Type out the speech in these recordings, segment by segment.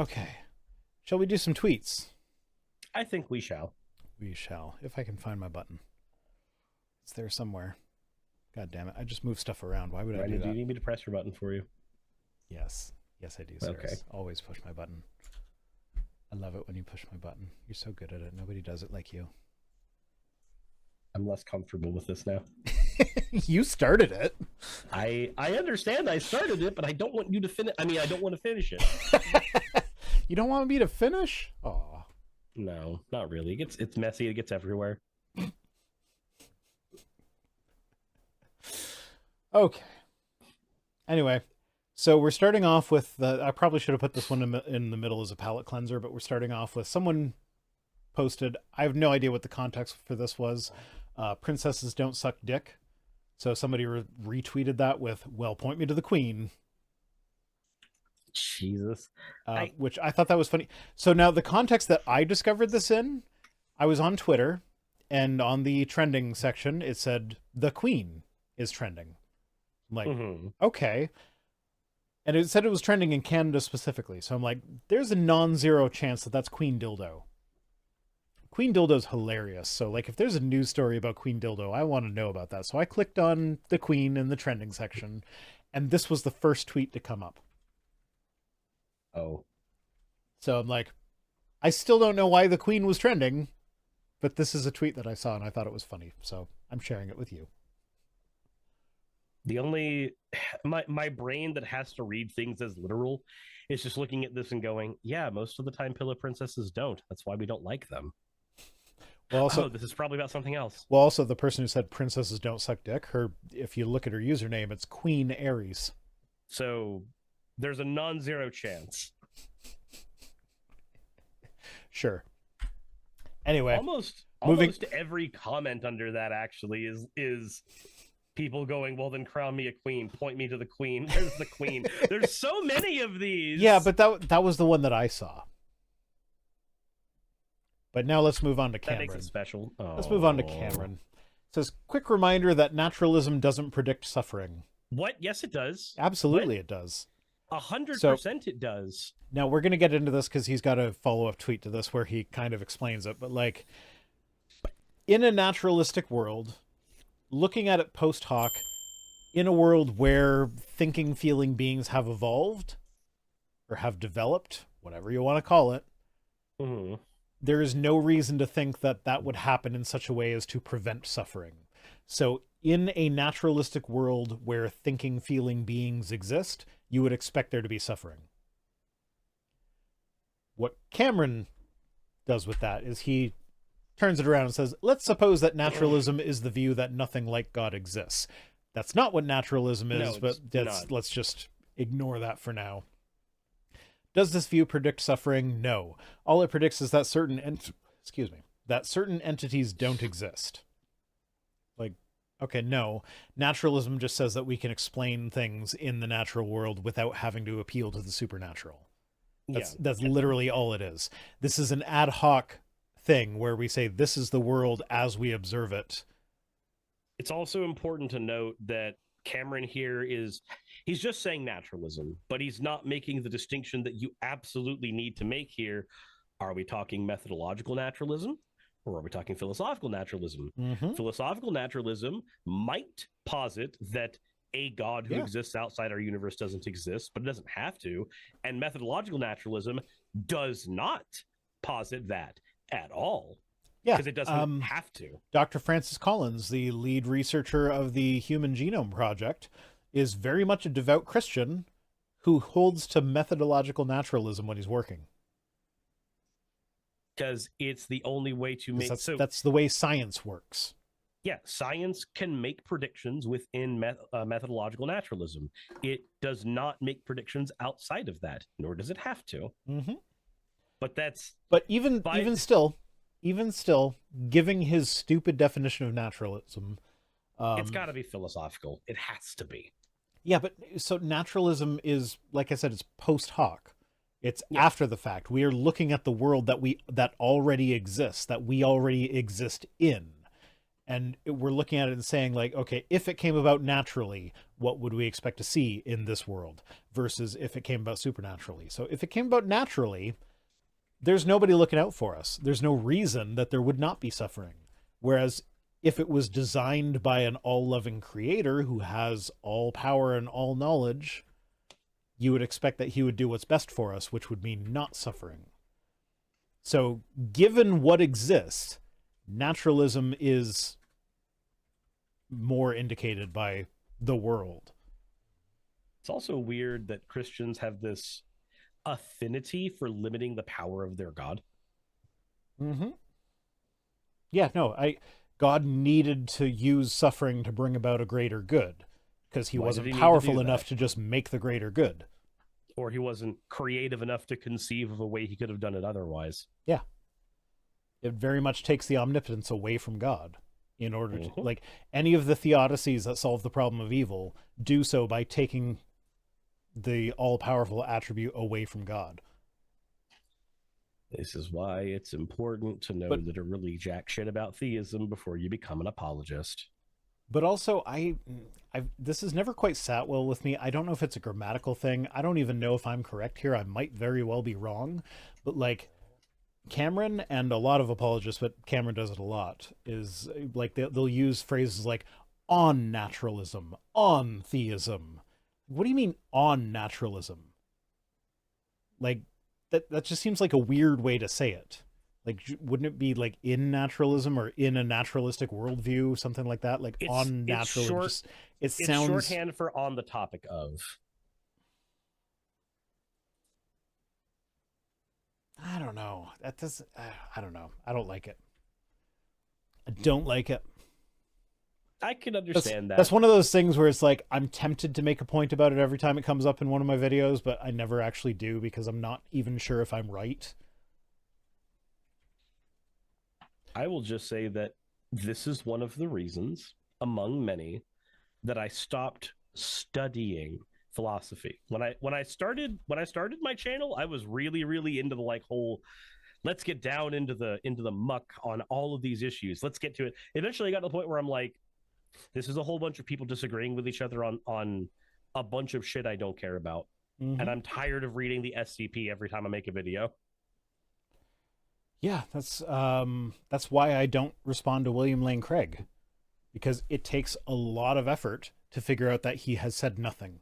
Okay. Shall we do some tweets? I think we shall. We shall. If I can find my button. It's there somewhere. God damn it. I just move stuff around. Why would I do that? Do you need me to press your button for you? Yes. Yes, I do, Suris. Okay. Always push my button. I love it when you push my button. You're so good at it. Nobody does it like you. I'm less comfortable with this now. You started it. I understand I started it, but I don't want you to finish. I don't want to finish it. You don't want me to finish? Aw. No, not really. It's messy. It gets everywhere. Okay. Anyway, so we're starting off with I probably should have put this one in the middle as a palate cleanser, but we're starting off with someone posted. I have no idea what the context for this was. Princesses don't suck dick. So somebody retweeted that with, well, point me to the queen. Jesus. Which I thought that was funny. So now the context that I discovered this in, I was on Twitter, and on the trending section, it said, the queen is trending. I'm like, okay. And it said it was trending in Canada specifically. So I'm like, there's a non-zero chance that that's Queen Dildo. Queen Dildo's hilarious. So like if there's a news story about Queen Dildo, I want to know about that. So I clicked on the queen in the trending section, and this was the first tweet to come up. Oh. So I'm like, I still don't know why the queen was trending, but this is a tweet that I saw and I thought it was funny. So I'm sharing it with you. The only my brain that has to read things as literal is just looking at this and going, yeah, most of the time pillow princesses don't. That's why we don't like them. Well, also, this is probably about something else. Well, also the person who said princesses don't suck dick, if you look at her username, it's Queen Aries. So there's a non-zero chance. Sure. Anyway, almost every comment under that actually is people going, well, then crown me a queen. Point me to the queen. There's the queen. There's so many of these. Yeah, but that was the one that I saw. But now let's move on to Cameron. That makes it special. Oh. Let's move on to Cameron. It says, quick reminder that naturalism doesn't predict suffering. What? Yes, it does. Absolutely, it does. 100% it does. Now, we're going to get into this because he's got a follow-up tweet to this where he kind of explains it. But, like, in a naturalistic world, looking at it post hoc, in a world where thinking, feeling beings have evolved, or have developed, whatever you want to call it, there is no reason to think that that would happen in such a way as to prevent suffering. So, in a naturalistic world where thinking, feeling beings exist, you would expect there to be suffering. What Cameron does with that is he turns it around and says, let's suppose that naturalism is the view that nothing like God exists. That's not what naturalism is, but let's just ignore that for now. Does this view predict suffering? No. All it predicts is that certain entities don't exist. Like, okay, no. Naturalism just says that we can explain things in the natural world without having to appeal to the supernatural. That's literally all it is. This is an ad hoc thing where we say this is the world as we observe it. It's also important to note that Cameron here he's just saying naturalism, but he's not making the distinction that you absolutely need to make here. Are we talking methodological naturalism or are we talking philosophical naturalism? Philosophical naturalism might posit that a God who exists outside our universe doesn't exist, but it doesn't have to. And methodological naturalism does not posit that at all. Yeah, because it doesn't have to. Dr. Francis Collins, the lead researcher of the Human Genome Project, is very much a devout Christian who holds to methodological naturalism when he's working. Because it's the only way to make... That's the way science works. Yeah, science can make predictions within methodological naturalism. It does not make predictions outside of that, nor does it have to. But that's... But even still, giving his stupid definition of naturalism... it's got to be philosophical. It has to be. Yeah, but so naturalism is, like I said, it's post hoc. It's after the fact. We are looking at the world that already exists, that we already exist in. And we're looking at it and saying, like, okay, if it came about naturally, what would we expect to see in this world versus if it came about supernaturally? So if it came about naturally, there's nobody looking out for us. There's no reason that there would not be suffering. Whereas if it was designed by an all-loving creator who has all power and all knowledge, you would expect that he would do what's best for us, which would mean not suffering. So given what exists, naturalism is more indicated by the world. It's also weird that Christians have this affinity for limiting the power of their God. Mm-hmm. Yeah, no, God needed to use suffering to bring about a greater good because he wasn't powerful enough to just make the greater good. Or he wasn't creative enough to conceive of a way he could have done it otherwise. Yeah. It very much takes the omnipotence away from God in order to, like, any of the theodicies that solve the problem of evil do so by taking the all-powerful attribute away from God. This is why it's important to know that to really jack shit about theism before you become an apologist. But also, this has never quite sat well with me. I don't know if it's a grammatical thing. I don't even know if I'm correct here. I might very well be wrong. But, like, Cameron and a lot of apologists, but Cameron does it a lot, is, like, they'll use phrases like on naturalism, on theism. What do you mean on naturalism? Like, that just seems like a weird way to say it. Like, wouldn't it be like in naturalism or in a naturalistic worldview, something like that? Like on naturalism. It sounds shorthand for on the topic of. I don't know. That does. I don't know. I don't like it. I don't like it. I can understand that. That's one of those things where it's like I'm tempted to make a point about it every time it comes up in one of my videos, but I never actually do because I'm not even sure if I'm right. I will just say that this is one of the reasons, among many, that I stopped studying philosophy. When I started my channel, I was really into the like whole let's get down into the muck on all of these issues. Let's get to it. Eventually I got to the point where I'm like, this is a whole bunch of people disagreeing with each other on a bunch of shit I don't care about. And I'm tired of reading the SCP every time I make a video. Yeah, that's why I don't respond to William Lane Craig, because it takes a lot of effort to figure out that he has said nothing.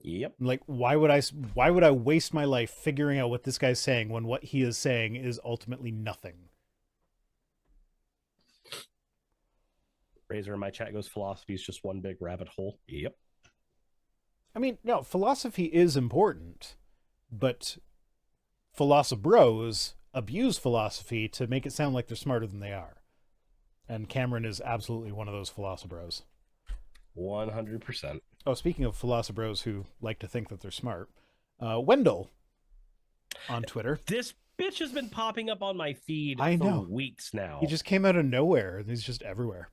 Yep. Like, why would I waste my life figuring out what this guy's saying when what he is saying is ultimately nothing? Razor in my chat goes, philosophy is just one big rabbit hole. Yep. I mean, no, philosophy is important, but philosophers abuse philosophy to make it sound like they're smarter than they are. And Cameron is absolutely one of those philosophers. 100%. Oh, speaking of philosophers who like to think that they're smart, Wendell on Twitter. This bitch has been popping up on my feed for weeks now. He just came out of nowhere. He's just everywhere.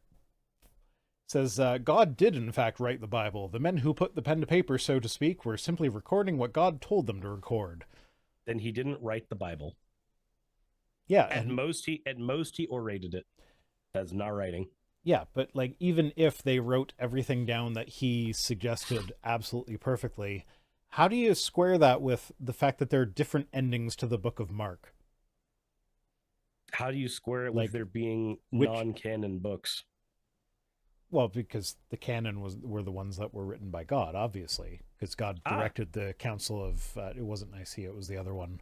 Says, God did in fact write the Bible. The men who put the pen to paper, so to speak, were simply recording what God told them to record. Then he didn't write the Bible. Yeah. At most he orated it. That's not writing. Yeah, but like even if they wrote everything down that he suggested absolutely perfectly, how do you square that with the fact that there are different endings to the Book of Mark? How do you square it with there being non-canon books? Well, because the canon were the ones that were written by God, obviously, because God directed the Council of it wasn't Nicaea, it was the other one.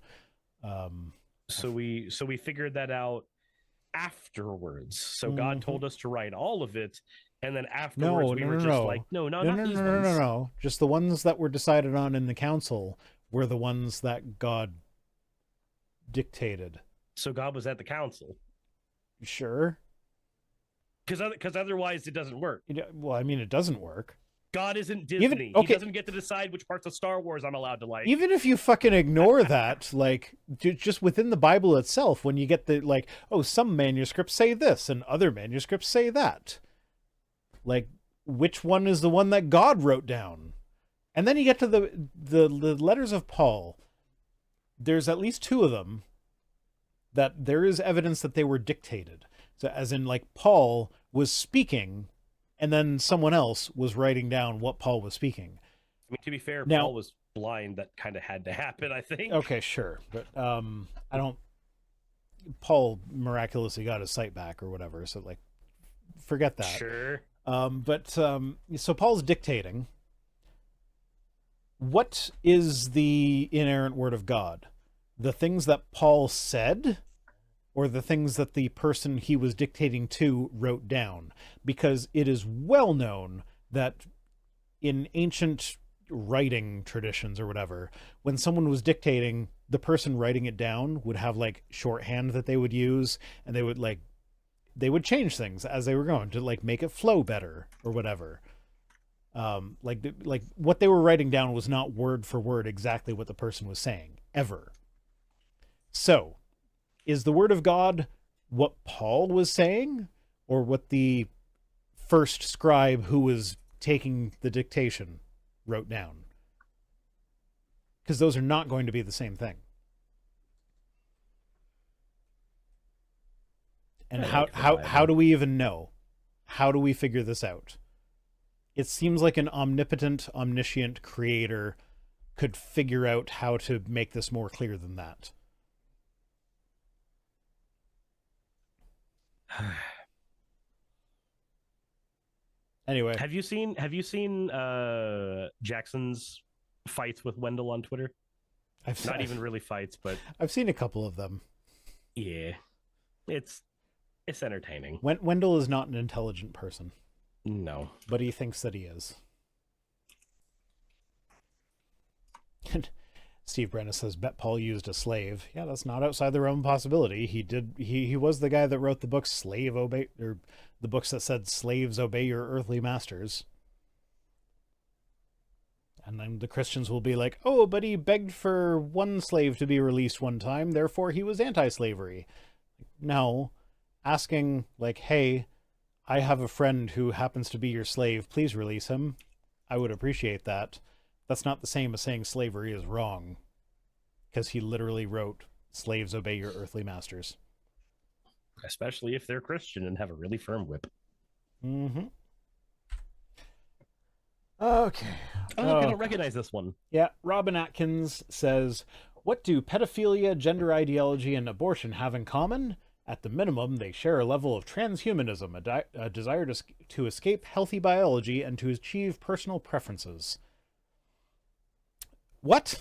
So we figured that out afterwards. So God told us to write all of it, and then afterwards we were just like, not these ones. No. Just the ones that were decided on in the council were the ones that God dictated. So God was at the council. Sure. Because otherwise it doesn't work. Well, I mean, it doesn't work. God isn't Disney. He doesn't get to decide which parts of Star Wars I'm allowed to like. Even if you fucking ignore that, like, just within the Bible itself, when you get the, like, oh, some manuscripts say this and other manuscripts say that. Like, which one is the one that God wrote down? And then you get to the letters of Paul. There's at least two of them that there is evidence that they were dictated. So as in like Paul was speaking and then someone else was writing down what Paul was speaking. I mean, to be fair, Now, Paul was blind. That kind of had to happen, I think. okay, sure, but I don't. Paul miraculously got his sight back or whatever, so like, forget that. Sure. So Paul's dictating. What is the inerrant word of God? The things that Paul said, or the things that the person he was dictating to wrote down? Because it is well known that in ancient writing traditions or whatever, when someone was dictating, the person writing it down would have like shorthand that they would use, and they would change things as they were going to like make it flow better or whatever. Like what they were writing down was not word for word exactly what the person was saying ever. So, is the word of God what Paul was saying, or what the first scribe who was taking the dictation wrote down? Because those are not going to be the same thing. And how do we even know? How do we figure this out? It seems like an omnipotent, omniscient creator could figure out how to make this more clear than that. Anyway, have you seen Jackson's fights with Wendell on Twitter? Not even really fights, but I've seen a couple of them. Yeah, it's entertaining. Wendell is not an intelligent person. No, but he thinks that he is. And Steve Brennan says, bet Paul used a slave. Yeah, that's not outside the realm of possibility. He was the guy that wrote the book Slave Obey, or the books that said slaves obey your earthly masters. And then the Christians will be like, oh, but he begged for one slave to be released one time, therefore he was anti-slavery. No, asking like, hey, I have a friend who happens to be your slave, please release him, I would appreciate that. That's not the same as saying slavery is wrong, because he literally wrote, slaves obey your earthly masters. Especially if they're Christian and have a really firm whip. Mm-hmm. Okay. Oh, look, I don't recognize this one. Yeah, Robin Atkins says, what do pedophilia, gender ideology, and abortion have in common? At the minimum, they share a level of transhumanism, a desire to escape healthy biology and to achieve personal preferences. What?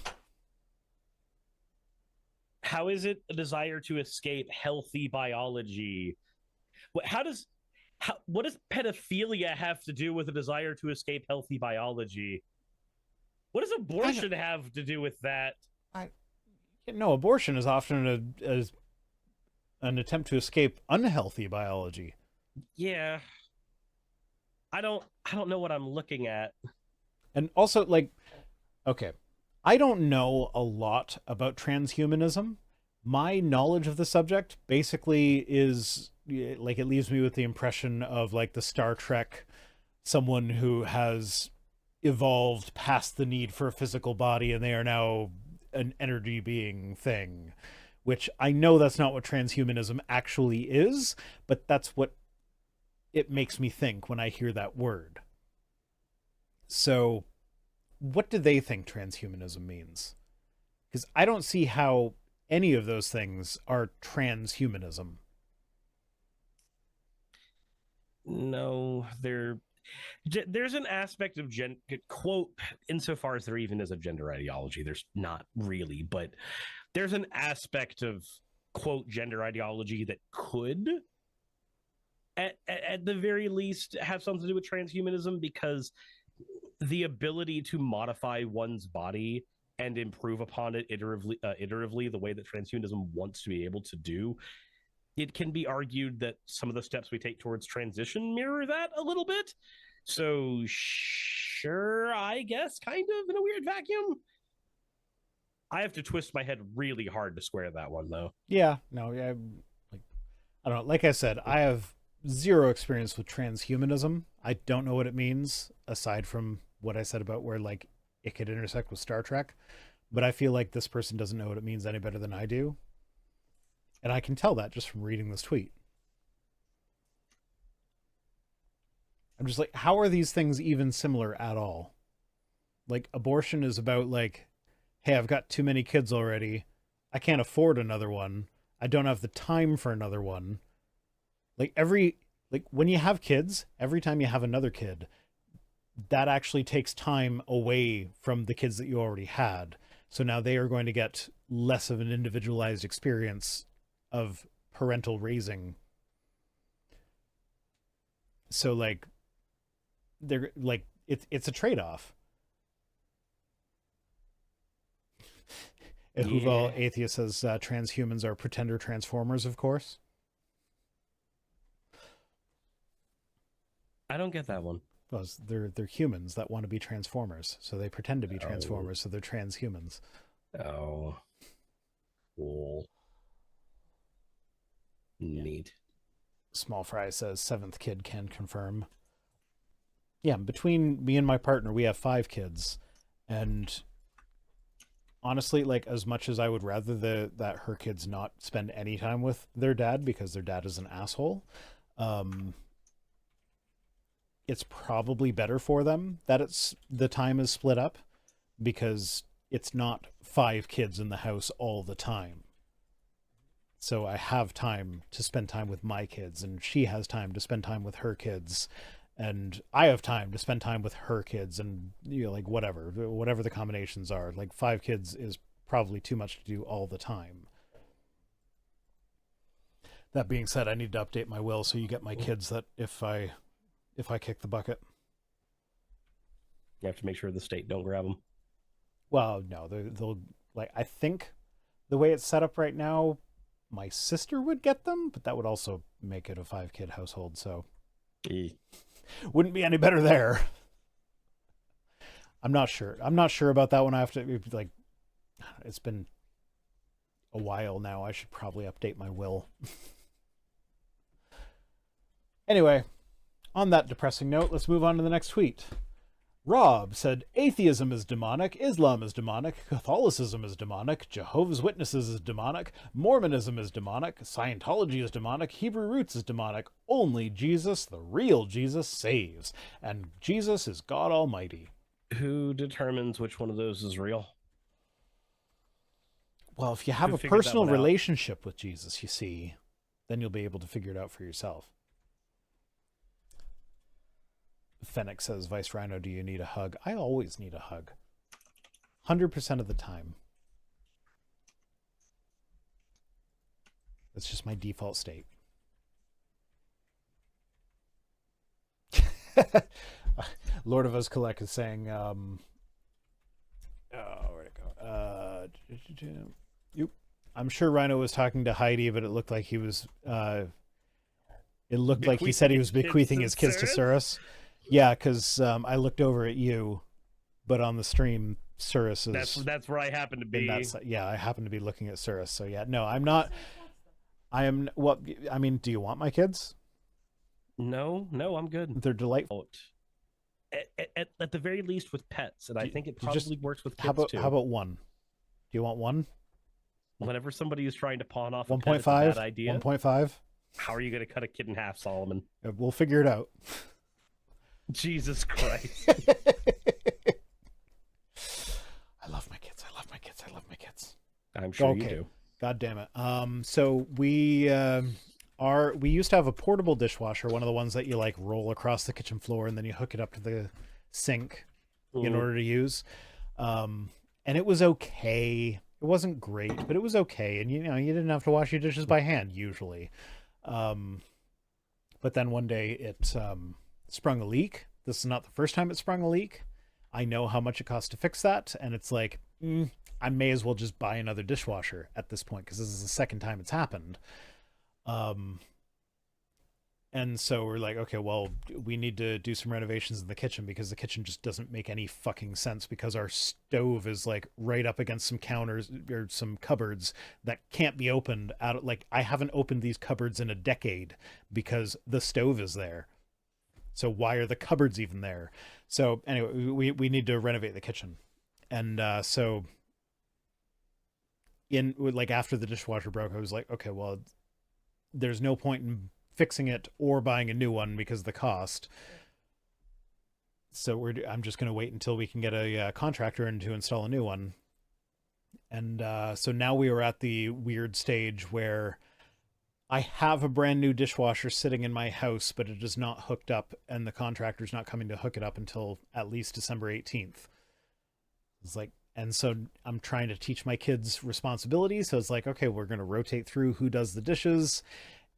How is it a desire to escape healthy biology? What does pedophilia have to do with a desire to escape healthy biology? What does abortion have to do with that? No, abortion is often an attempt to escape unhealthy biology. Yeah. I don't know what I'm looking at. And also, like, okay, I don't know a lot about transhumanism. My knowledge of the subject basically is, like, it leaves me with the impression of, like, the Star Trek, someone who has evolved past the need for a physical body and they are now an energy being thing. Which I know that's not what transhumanism actually is, but that's what it makes me think when I hear that word. So, what do they think transhumanism means? Because I don't see how any of those things are transhumanism. No, there's an aspect of quote, insofar as there even is a gender ideology, there's not really, but there's an aspect of quote gender ideology that could at the very least have something to do with transhumanism, because the ability to modify one's body and improve upon it iteratively the way that transhumanism wants to be able to do, it can be argued that some of the steps we take towards transition mirror that a little bit. So sure, I guess, kind of in a weird vacuum. I have to twist my head really hard to square that one, though. Yeah, no, yeah, I don't know. Like I said, I have zero experience with transhumanism. I don't know what it means, aside from what I said about where, like, it could intersect with Star Trek. But I feel like this person doesn't know what it means any better than I do. And I can tell that just from reading this tweet. I'm just like, how are these things even similar at all? Like, abortion is about, like, hey, I've got too many kids already. I can't afford another one. I don't have the time for another one. Like, when you have kids, every time you have another kid, that actually takes time away from the kids that you already had. So now they are going to get less of an individualized experience of parental raising. So, like, they're like, it's a trade-off. Huval Atheist says transhumans are pretender transformers, of course. I don't get that one. Well, they're humans that want to be transformers, so they pretend to be transformers, so they're transhumans. Oh, cool. Neat. Small Fry says seventh kid can confirm. Yeah, between me and my partner, we have 5 kids, and honestly, like, as much as I would rather that her kids not spend any time with their dad because their dad is an asshole, it's probably better for them that the time is split up, because it's not 5 kids in the house all the time. So I have time to spend time with my kids, and she has time to spend time with her kids, and I have time to spend time with her kids, and, you know, like, whatever the combinations are. Like, 5 kids is probably too much to do all the time. That being said, I need to update my will so you get my kids that if I kick the bucket. You have to make sure the state don't grab them. Well, no, they'll like, I think the way it's set up right now, my sister would get them, but that would also make it a 5-kid household, so wouldn't be any better there. I'm not sure about that one. I have to, like, it's been a while now. I should probably update my will. Anyway, on that depressing note, let's move on to the next tweet. Rob said, atheism is demonic, Islam is demonic, Catholicism is demonic, Jehovah's Witnesses is demonic, Mormonism is demonic, Scientology is demonic, Hebrew Roots is demonic, only Jesus, the real Jesus, saves, and Jesus is God Almighty. Who determines which one of those is real? Well, if you have a personal relationship with Jesus, you see, then you'll be able to figure it out for yourself. Fennec says, Vice Rhino, do you need a hug? I always need a hug. 100% of the time. That's just my default state. Lord of Us Collect is saying, where'd it go? I'm sure Rhino was talking to Heidi, but it looked like he was, like he said he was bequeathing his kids to Suris. Yeah, because I looked over at you, but on the stream, Suris is... That's where I happen to be. Yeah, I happen to be looking at Suris. So yeah, no, I'm not... I am... Well, I mean, do you want my kids? No, I'm good. They're delightful. At the very least with pets, and I think it probably works with kids too. How about one? Do you want one? Whenever somebody is trying to pawn off 1.5? Bad idea. 1.5? How are you going to cut a kid in half, Solomon? We'll figure it out. Jesus Christ. I love my kids. I love my kids. I love my kids. I'm sure you do. God damn it. So we used to have a portable dishwasher, one of the ones that you, like, roll across the kitchen floor and then you hook it up to the sink in order to use. And it was okay. It wasn't great, but it was okay. And, you know, you didn't have to wash your dishes by hand usually. But then one day it sprung a leak. This is not the first time it sprung a leak. I know how much it costs to fix that, and it's like, I may as well just buy another dishwasher at this point, because this is the second time it's happened. And so we're like, okay, well, we need to do some renovations in the kitchen, because the kitchen just doesn't make any fucking sense, because our stove is, like, right up against some counters or some cupboards that can't be opened out. Like, I haven't opened these cupboards in a decade because the stove is there. So why are the cupboards even there? So anyway, we need to renovate the kitchen. And so after the dishwasher broke, I was like, okay, well, there's no point in fixing it or buying a new one because of the cost. so I'm just going to wait until we can get a contractor in to install a new one. And so now we are at the weird stage where I have a brand new dishwasher sitting in my house, but it is not hooked up, and the contractor's not coming to hook it up until at least December 18th. It's like, and so I'm trying to teach my kids responsibility. So it's like, okay, we're going to rotate through who does the dishes,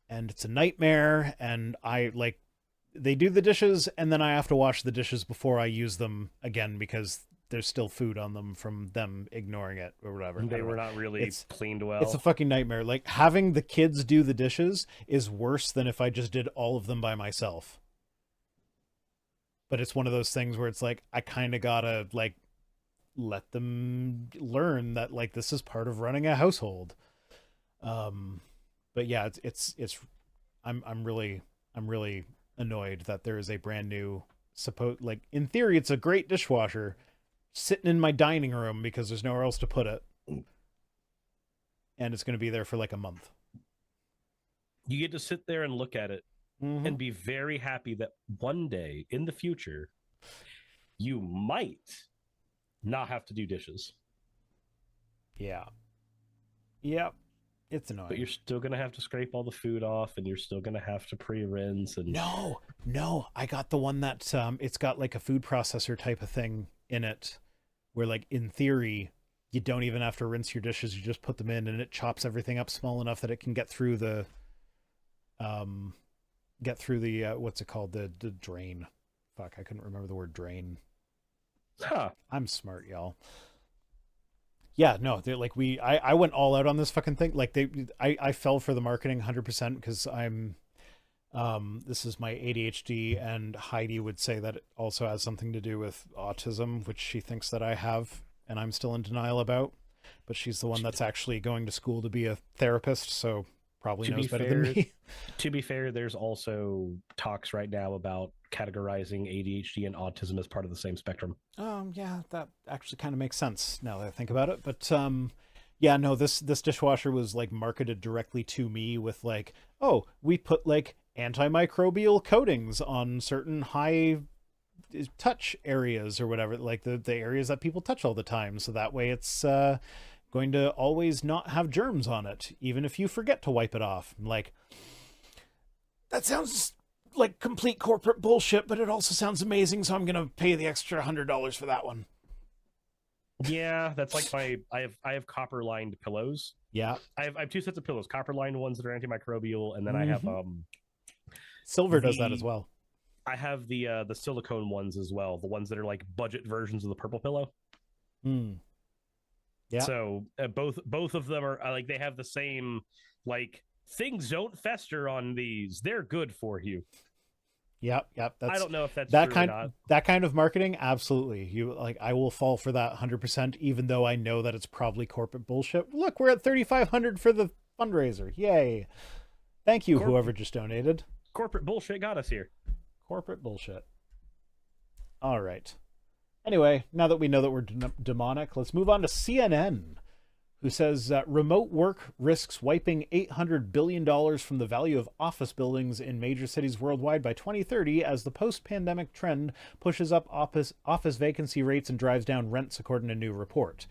and it's a nightmare. And I like, they do the dishes, and then I have to wash the dishes before I use them again because there's still food on them from them ignoring it or whatever. They were not really cleaned well. It's a fucking nightmare. Like, having the kids do the dishes is worse than if I just did all of them by myself. But it's one of those things where it's like, I kind of gotta like let them learn that like this is part of running a household. But yeah, it's I'm really annoyed that there is a brand new like in theory it's a great dishwasher sitting in my dining room because there's nowhere else to put it, and it's going to be there for like a month. You get to sit there and look at it and be very happy that one day in the future you might not have to do dishes. Yeah. Yep. It's annoying. But you're still going to have to scrape all the food off, and you're still going to have to pre-rinse. And No. I got the one that it's got like a food processor type of thing in it where like in theory you don't even have to rinse your dishes. You just put them in and it chops everything up small enough that it can get through the what's it called? The drain. Fuck, I couldn't remember the word drain. Huh. I'm smart, y'all. Yeah, no, they're like I went all out on this fucking thing. Like I fell for the marketing 100% because I'm this is my ADHD, and Heidi would say that it also has something to do with autism, which she thinks that I have, and I'm still in denial about. But she's the one that's actually going to school to be a therapist, so probably knows better than me. To be fair, there's also talks right now about categorizing ADHD and autism as part of the same spectrum. Yeah, that actually kind of makes sense now that I think about it. But yeah, no, this dishwasher was like marketed directly to me with like, oh, we put like antimicrobial coatings on certain high touch areas or whatever, like the areas that people touch all the time, so that way it's going to always not have germs on it, even if you forget to wipe it off. I'm like, that sounds like complete corporate bullshit, but it also sounds amazing, so I'm gonna pay the extra $100 for that one. Yeah, that's like I have copper lined pillows. Yeah, I have 2 sets of pillows, copper lined ones that are antimicrobial, and then I have silver does that as well. I have the silicone ones as well, the ones that are like budget versions of the purple pillow. Yeah. So both of them are like, they have the same like, things don't fester on these, they're good for you. Yep. That's, I don't know if that's that true kind or not. That kind of marketing, absolutely. You like, I will fall for that 100%, even though I know that it's probably corporate bullshit. Look, we're at 3,500 for the fundraiser. Yay! Thank you, whoever just donated. Corporate bullshit got us here. Corporate bullshit. All right. Anyway, now that we know that we're demonic, let's move on to CNN, who says remote work risks wiping $800 billion from the value of office buildings in major cities worldwide by 2030 as the post-pandemic trend pushes up office vacancy rates and drives down rents, according to a new report.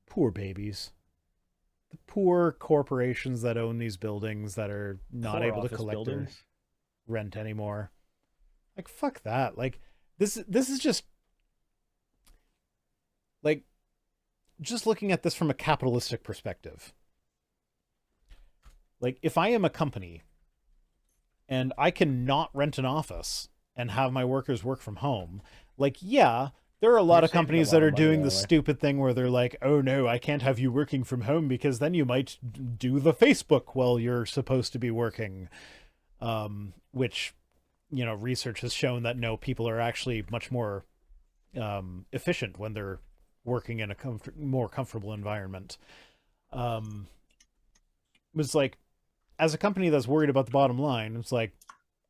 Poor babies. The poor corporations that own these buildings that are not able to collect their rent anymore. Like, fuck that. Like, this is just like, just looking at this from a capitalistic perspective. Like, if I am a company and I can not rent an office and have my workers work from home, like, yeah, there are a lot of companies that are doing the stupid thing where they're like, oh no, I can't have you working from home because then you might do the Facebook while you're supposed to be working. Which, you know, research has shown that no, people are actually much more efficient when they're working in a more comfortable environment. It's like, as a company that's worried about the bottom line, it's like,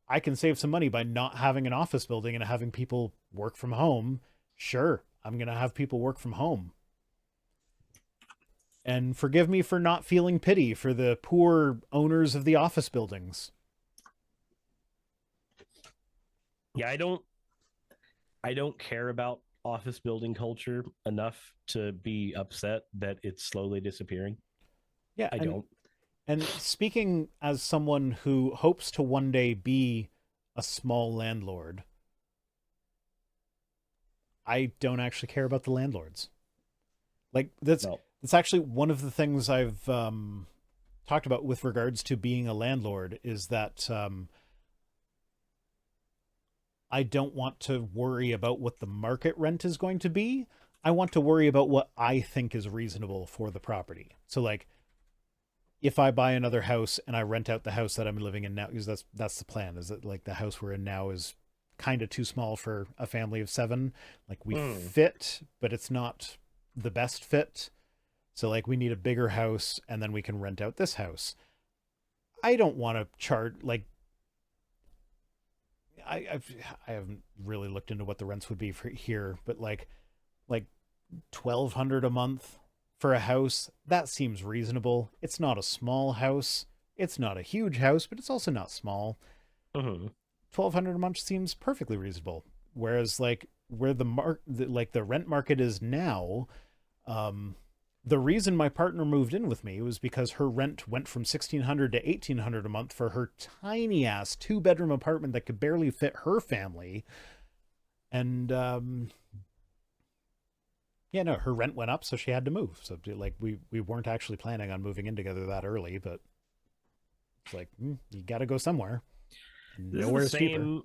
I can save some money by not having an office building and having people work from home. Sure, I'm going to have people work from home. And forgive me for not feeling pity for the poor owners of the office buildings. Yeah, I don't care about office building culture enough to be upset that it's slowly disappearing. Yeah, I don't. and speaking as someone who hopes to one day be a small landlord, I don't actually care about the landlords. Like No. that's actually one of the things I've talked about with regards to being a landlord is that I don't want to worry about what the market rent is going to be. I want to worry about what I think is reasonable for the property. So like if I buy another house and I rent out the house that I'm living in now, because that's the plan, is that like the house we're in now is kind of too small for a family of 7. Like we fit, but it's not the best fit. So like we need a bigger house and then we can rent out this house. I don't want to charge like I haven't really looked into what the rents would be for here, but like 1,200 a month for a house, that seems reasonable. It's not a small house. It's not a huge house, but it's also not small. Mm-hmm. 1,200 a month seems perfectly reasonable. Whereas like where the rent market is now, the reason my partner moved in with me was because her rent went from 1,600 to 1,800 a month for her tiny ass 2-bedroom apartment that could barely fit her family. And yeah, no, her rent went up, so she had to move. So like we weren't actually planning on moving in together that early, but it's like you got to go somewhere. This is the Nowhere's cheaper. same.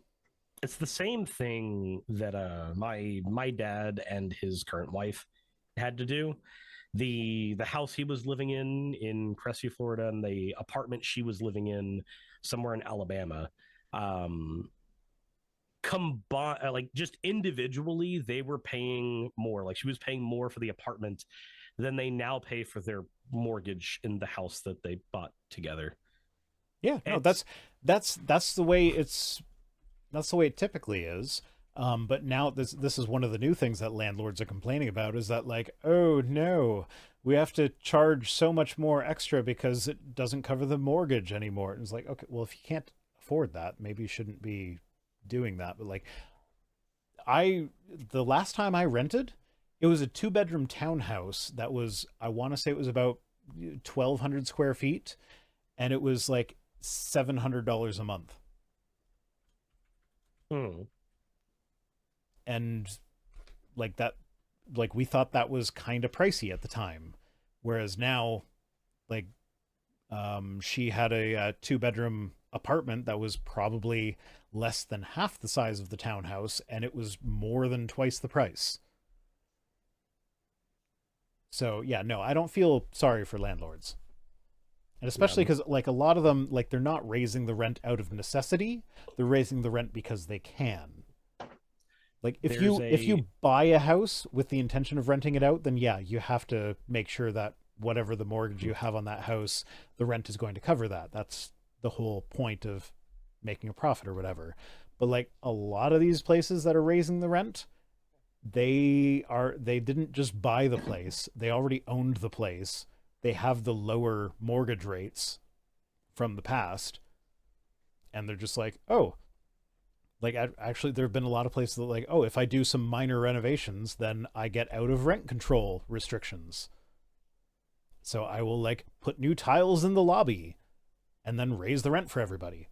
It's the same thing that my dad and his current wife had to do. The house he was living in Crestview, Florida, and the apartment she was living in somewhere in Alabama. Combine like just individually, they were paying more. Like she was paying more for the apartment than they now pay for their mortgage in the house that they bought together. Yeah, no, It's that's the way that's the way it typically is. But now this is one of the new things that landlords are complaining about is that like, oh no, we have to charge so much more extra because it doesn't cover the mortgage anymore. And it's like, okay, well if you can't afford that, maybe you shouldn't be doing that. But like the last time I rented, it was a 2-bedroom townhouse that was I want to say it was about 1,200 square feet, and it was like $700 a month. hmm. And like that like we thought that was kind of pricey at the time, whereas now like she had a 2-bedroom apartment that was probably less than half the size of the townhouse and it was more than twice the price. So yeah, no, I don't feel sorry for landlords, and Yeah. especially because like a lot of them, like they're not raising the rent out of necessity, they're raising the rent because they can. Like There's if a you buy a house with the intention of renting it out, then yeah, you have to make sure that whatever the mortgage you have on that house, the rent is going to cover that. That's the whole point of making a profit or whatever. But like a lot of these places that are raising the rent, they didn't just buy the place. They already owned the place. They have the lower mortgage rates from the past, and they're just like, "Oh, like actually there have been a lot of places that like, oh, if I do some minor renovations, then I get out of rent control restrictions. So I will like put new tiles in the lobby and then raise the rent for everybody."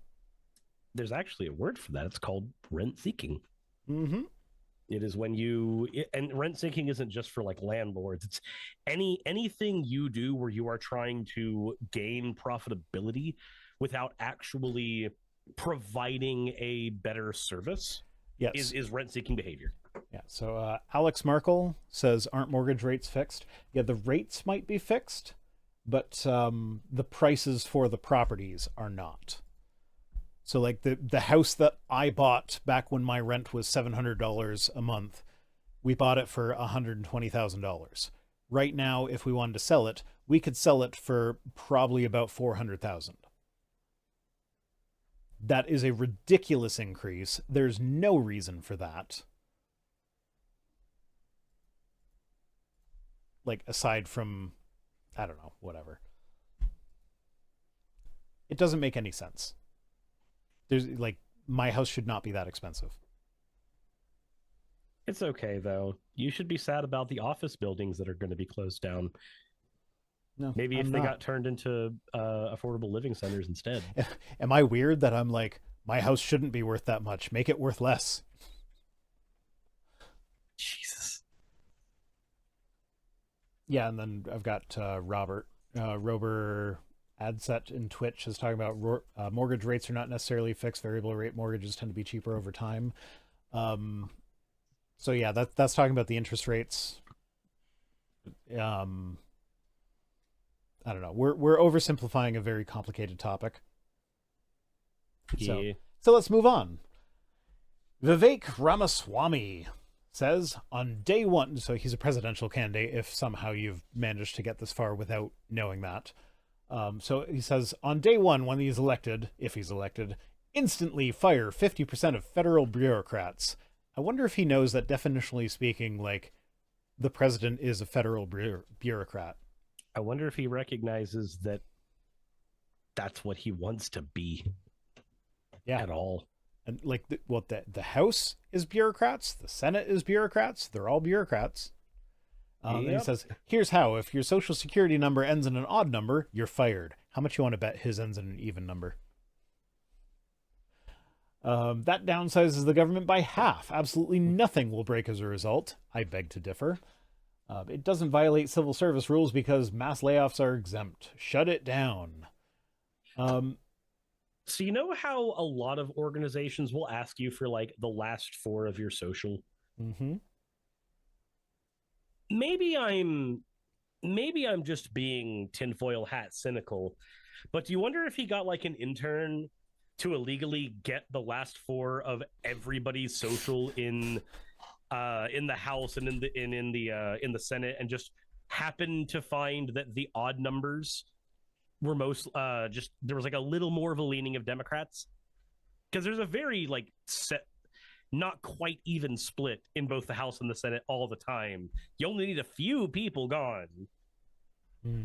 there's actually a word for that. It's called rent seeking. Mm-hmm. It is when you and rent seeking isn't just for like landlords. It's anything you do where you are trying to gain profitability without actually providing a better service Yes. is rent seeking behavior. Yeah. So Alex Markle says, "Aren't mortgage rates fixed?" Yeah, the rates might be fixed, but the prices for the properties are not. So like the house that I bought back when my rent was $700 a month, we bought it for $120,000. Right now, if we wanted to sell it, we could sell it for probably about 400,000. That is a ridiculous increase. There's no reason for that. Like aside from I don't know, whatever. It doesn't make any sense. There's like my house should not be that expensive. It's okay though. You should be sad about the office buildings that are going to be closed down. No, Maybe I'm if they not. got turned into affordable living centers instead. Am I weird that I'm like, my house shouldn't be worth that much? Make it worth less. Jesus. Yeah, and then I've got Rober Adset in Twitch is talking about mortgage rates are not necessarily fixed. Variable rate mortgages tend to be cheaper over time. Um, so yeah, that's talking about the interest rates. Um, I don't know. We're oversimplifying a very complicated topic. Yeah. So let's move on. Vivek Ramaswamy says on day one, so he's a presidential candidate if somehow you've managed to get this far without knowing that. So he says on day one, when he's elected, if he's elected, instantly fire 50% of federal bureaucrats. I wonder if he knows that definitionally speaking, like, the president is a federal bureaucrat. I wonder if he recognizes that that's what he wants to be. Yeah. At all. And like, the House is bureaucrats, the Senate is bureaucrats, they're all bureaucrats. And he says, here's how. If your social security number ends in an odd number, you're fired. How much you want to bet his ends in an even number? That downsizes the government by half. Absolutely nothing will break as a result. I beg to differ. It doesn't violate civil service rules because mass layoffs are exempt. Shut it down. So you know how a lot of organizations will ask you for like the last four of your social? Mm-hmm. Maybe I'm just being tinfoil hat cynical, but do you wonder if he got like an intern to illegally get the last four of everybody's social in the House and in the Senate, and just happened to find that the odd numbers were most just there was like a little more of a leaning of Democrats, because there's a very like set, not quite even split in both the House and the Senate all the time. You only need a few people gone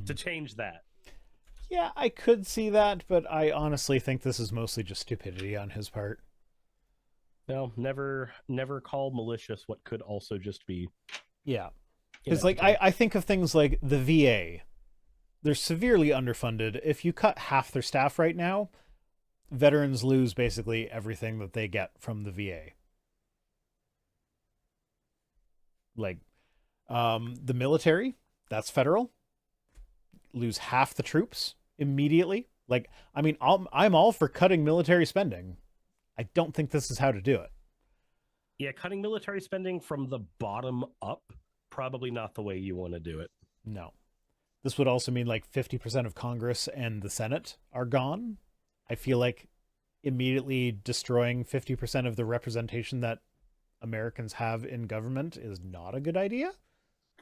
to change that. Yeah, I could see that, but I honestly think this is mostly just stupidity on his part. No, never call malicious what could also just be. Yeah. Because, like, I think of things like the VA. They're severely underfunded. If you cut half their staff right now, veterans lose basically everything that they get from the VA. Like, the military, that's federal. Lose half the troops immediately. Like, I mean, I'm all for cutting military spending. I don't think this is how to do it. Yeah, cutting military spending from the bottom up, probably not the way you want to do it. No. This would also mean like 50% of Congress and the Senate are gone. I feel like immediately destroying 50% of the representation that Americans have in government is not a good idea.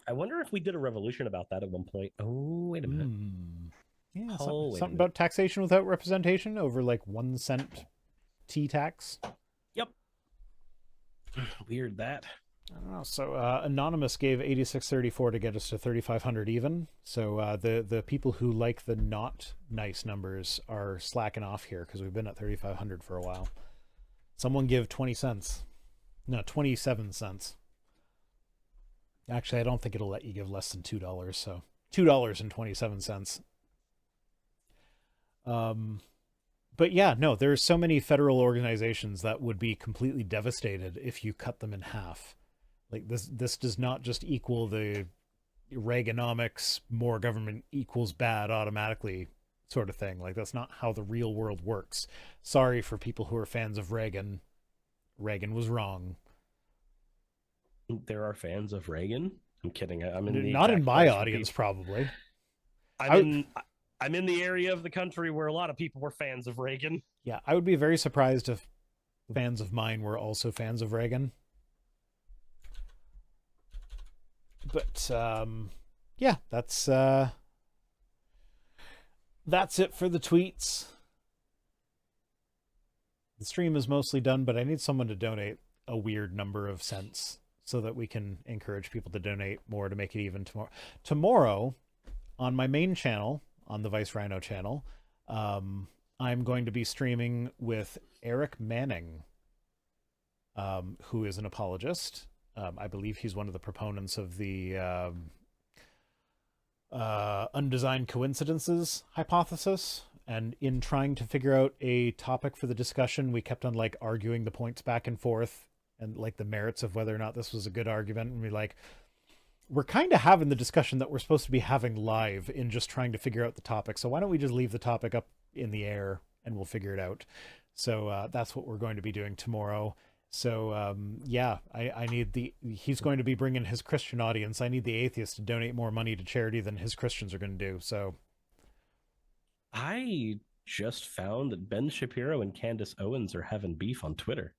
I wonder if we did a revolution about that at one point. Oh, wait a minute. Yeah, something about taxation without representation over like 1 cent tea tax. Yep. Weird that. I don't know. So Anonymous gave 8634 to get us to 3500 even. So the people who like the not nice numbers are slacking off here because we've been at 3500 for a while. Someone give 20 cents. No, 27 cents. Actually, I don't think it'll let you give less than $2, so $2.27. But yeah, no, there's so many federal organizations that would be completely devastated if you cut them in half. Like this does not just equal the Reaganomics, more government equals bad automatically sort of thing. Like, that's not how the real world works. Sorry for people who are fans of Reagan. Reagan was wrong. There are fans of Reagan? I'm kidding. I'm in not in my audience, probably. I'm in the area of the country where a lot of people were fans of Reagan. Yeah, I would be very surprised if fans of mine were also fans of Reagan. But yeah, that's it for the tweets. The stream is mostly done, but I need someone to donate a weird number of cents so that we can encourage people to donate more to make it even tomorrow. Tomorrow, on my main channel, on the Vice Rhino channel, I'm going to be streaming with Eric Manning, who is an apologist. I believe he's one of the proponents of the undesigned coincidences hypothesis. And in trying to figure out a topic for the discussion, we kept on like arguing the points back and forth and like the merits of whether or not this was a good argument. And we're kind of having the discussion that we're supposed to be having live in just trying to figure out the topic. So why don't we just leave the topic up in the air and we'll figure it out. So that's what we're going to be doing tomorrow. So yeah, I need he's going to be bringing his Christian audience. I need the atheists to donate more money to charity than his Christians are going to do. So I just found that Ben Shapiro and Candace Owens are having beef on Twitter.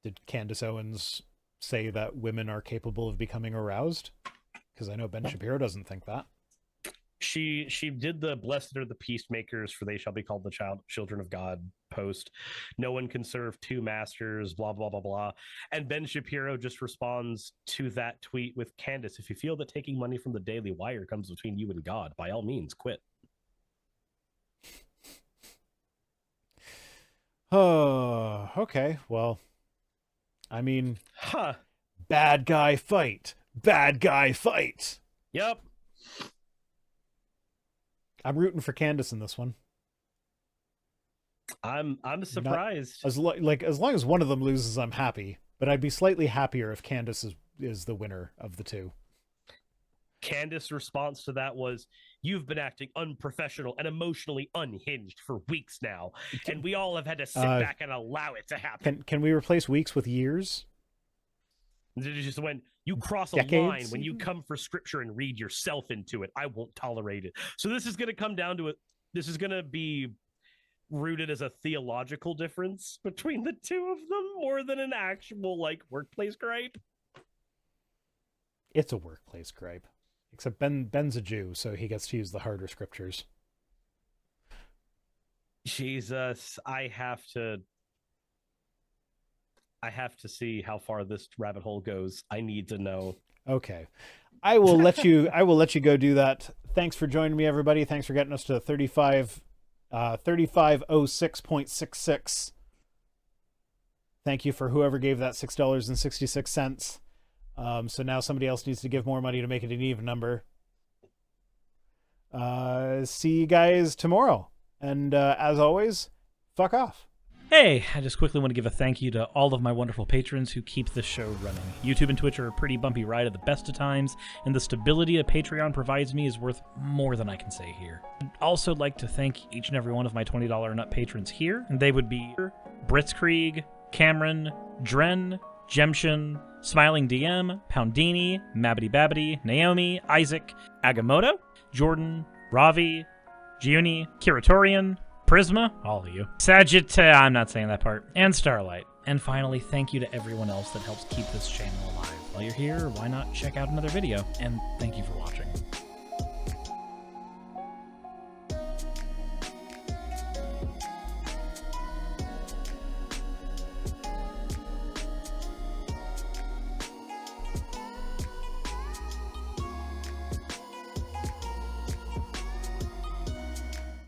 Did Candace Owens say that women are capable of becoming aroused? Because I know Ben Shapiro doesn't think that. She did the "Blessed are the peacemakers, for they shall be called the children of God" post. No one can serve two masters, blah, blah, blah, blah. And Ben Shapiro just responds to that tweet with, "Candace, if you feel that taking money from the Daily Wire comes between you and God, by all means, quit." Oh, okay. Well, I mean, bad guy fight. Bad guy fight. Yep. I'm rooting for Candace in this one. I'm surprised. As long as one of them loses, I'm happy. But I'd be slightly happier if Candace is the winner of the two. Candace's response to that was, "You've been acting unprofessional and emotionally unhinged for weeks now, and we all have had to sit back and allow it to happen." Can we replace weeks with years? Just when you cross a Decades? line, when you come for scripture and read yourself into it, I won't tolerate it. So this is going to come down to it. This is going to be rooted as a theological difference between the two of them more than an actual like workplace gripe. It's a workplace gripe. Except Ben's a Jew, so he gets to use the harder scriptures. Jesus, I have to see how far this rabbit hole goes. I need to know. Okay. I will let you go do that. Thanks for joining me, everybody. Thanks for getting us to 3506.66. Thank you for whoever gave that $6.66. So now somebody else needs to give more money to make it an even number. See you guys tomorrow. And as always, fuck off. Hey, I just quickly want to give a thank you to all of my wonderful patrons who keep this show running. YouTube and Twitch are a pretty bumpy ride at the best of times, and the stability a Patreon provides me is worth more than I can say here. I'd also like to thank each and every one of my $20 and up patrons here, and they would be Britzkrieg, Cameron, Dren, Jemshin, Smiling DM, Poundini, Mabbity Babbity, Naomi, Isaac, Agamotto, Jordan, Ravi, Giuni, Kiratorian, Prisma, all of you, I'm not saying that part, and Starlight. And finally, thank you to everyone else that helps keep this channel alive. While you're here, why not check out another video? And thank you for watching.